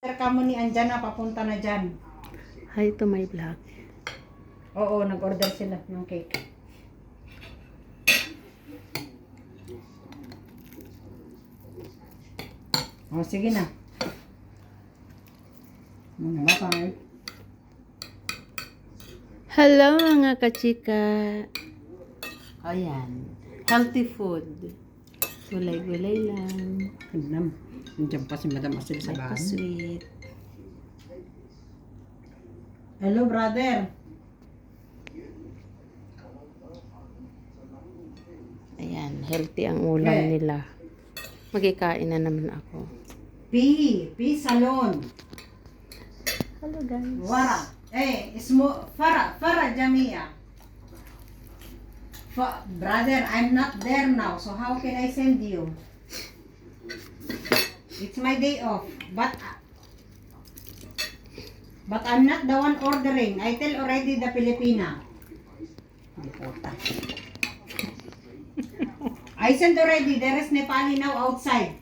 Ka mo ni andyan na, papunta na dyan. Hi to my vlog. Oo, nag-order sila ng cake. O, sige na. Bye-bye. Hello mga kachika. Ayan. Healthy food. Gulay-gulay lang. Madam, nandiyan pa si Madam Asil sa May bahay. sweet. Hello, brother. Ayan. Healthy ang ulam Okay. nila. Magkikain na naman ako. P Salon. Hello guys. Wara. Farah Jamia. Brother, I'm not there now, so how can I send you? It's my day off, but I'm not the one ordering. I tell already the Filipina. I sent already. There is Nepali now outside.